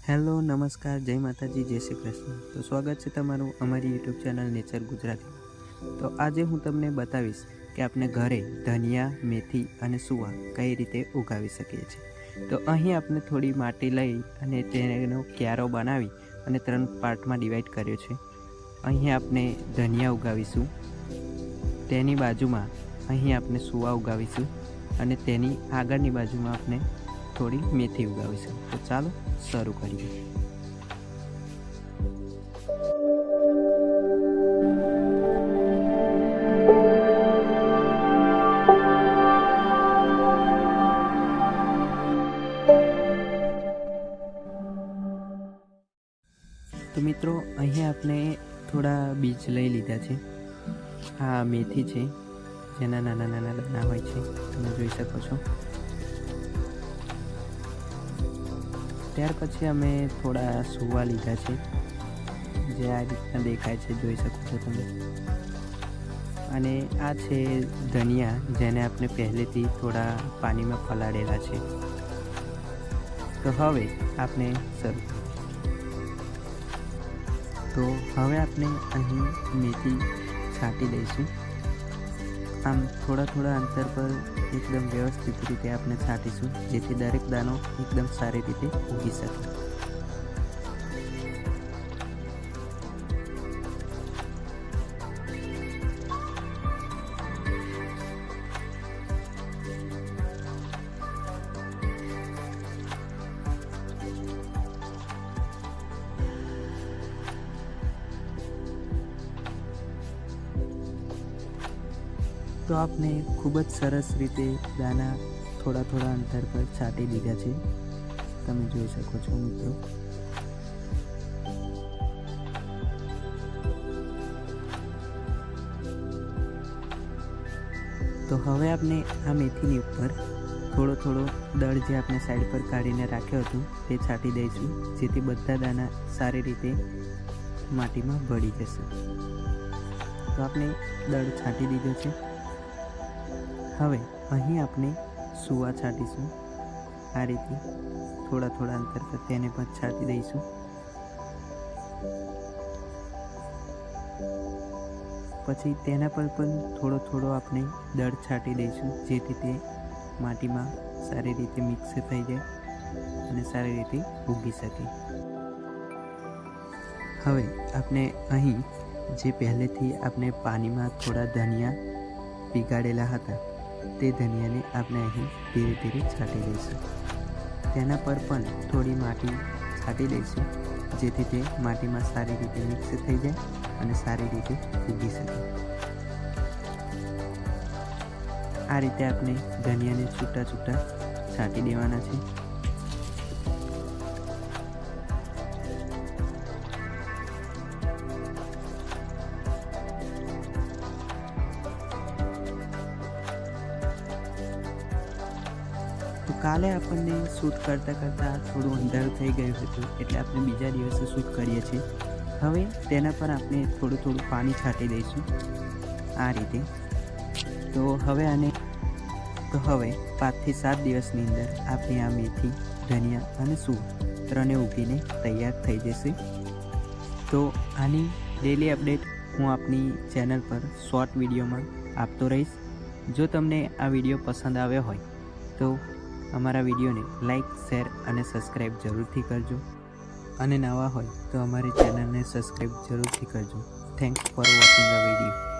Hello, નમસ્કાર, જય માતાજી, જય શ્રી કૃષ્ણ। તો સ્વાગત છે તમારું અમારી યુટ્યુબ ચેનલ નેચર ગુજરાતી। તો આજે હું તમને બતાવીશ કે આપણે ઘરે ધનિયા, મેથી અને સુવા કઈ રીતે ઉગાવી શકીએ છીએ। તો અહીં આપણે થોડી માટી લઈ અને તેનો ક્યારો બનાવી અને 3 પાર્ટમાં ડિવાઈડ કર્યો છે। અહીં આપણે ધનિયા ઉગાવીશું, તેની બાજુમાં અહીં આપણે સુવા ઉગાવીશું અને તેની આગળની બાજુમાં આપણે થોડી મેથી ઉગાવીશું। તો ચાલો શરૂ કરીએ। તો મિત્રો, અહીં આપણે થોડા બીજ લઈ લીધા છે। આ મેથી છે, જેના નાના નાના દાણા હોય છે, તમે જોઈ શકો છો। ત્યાર પછી અમે થોડા સુવા લીધા છે, જે આ રીતના દેખાય છે, જોઈ શકો છો તમે। અને આ છે ધનિયા, જેને આપણે પહેલેથી થોડા પાણીમાં પલાળેલા છે। તો હવે આપણે શરૂ તો હવે આપણે અહીં મેથી છાંટી દઈશું। આમ થોડા અંતર પર એકદમ વ્યવસ્થિત રીતે આપણે છાંટીશું, જેથી દરેક દાણો એકદમ સારી રીતે ઉગી શકે। તો આપણે ખૂબ જ સરસ રીતે દાણા થોડા અંતર પર છાંટી દીધા છે, તમે જોઈ શકો છો મિત્રો। તો હવે આપણે આ મેથીની ઉપર થોડો દળ જે આપણે સાઈડ પર કાઢીને રાખ્યો હતો તે છાંટી દઈશું, જેથી બધા દાણા સારી રીતે માટીમાં ભળી જશે। તો આપણે દળ છાંટી દીધો છે। હવે અહીં આપણે સુવા છાંટીશું, આ રીતે થોડા અંતર પર તેને પણ છાંટી દઈશું। પછી તેના પર પણ થોડો આપણે દળ છાંટી દઈશું, જેથી તે માટીમાં સારી રીતે મિક્સ થઈ જાય અને સારી રીતે ઉગી શકે। હવે આપણે અહીં જે પહેલેથી આપણે પાણીમાં થોડા ધનિયા પીગાડેલા હતા, તે ધનિયાને આપણે અહીં ધીરે છાંટી દઈશું। તેના પર પણ થોડી માટી છાંટી દઈશું, જેથી તે માટીમાં સારી રીતે મિક્સ થઈ જાય અને સારી રીતે ઉગી શકે। આ રીતે આપણે ધનિયાને છૂટા છાંટી દેવાના છે। તો કાલે આપણને શૂટ કરતાં થોડું અંધારું થઈ ગયું હતું, એટલે આપણે બીજા દિવસે શૂટ કરીએ છીએ। હવે તેના પર આપણે થોડું પાણી છાંટી દઈશું, આ રીતે। તો હવે 5 થી 7 દિવસની અંદર આપણી આ મેથી, ધનિયા અને સૂવા ત્રણે ઉગીને તૈયાર થઈ જશે। તો આની ડેલી અપડેટ હું આપણી ચેનલ પર શોર્ટ વિડીયોમાં આપતો રહીશ। જો તમને આ વિડીયો પસંદ આવ્યો હોય તો અમારા વિડીયોને લાઈક, શેર અને સબસ્ક્રાઈબ જરૂરથી કરજો, અને નવા હોય તો અમારી ચેનલને સબસ્ક્રાઈબ જરૂરથી કરજો। Thanks for watching the video.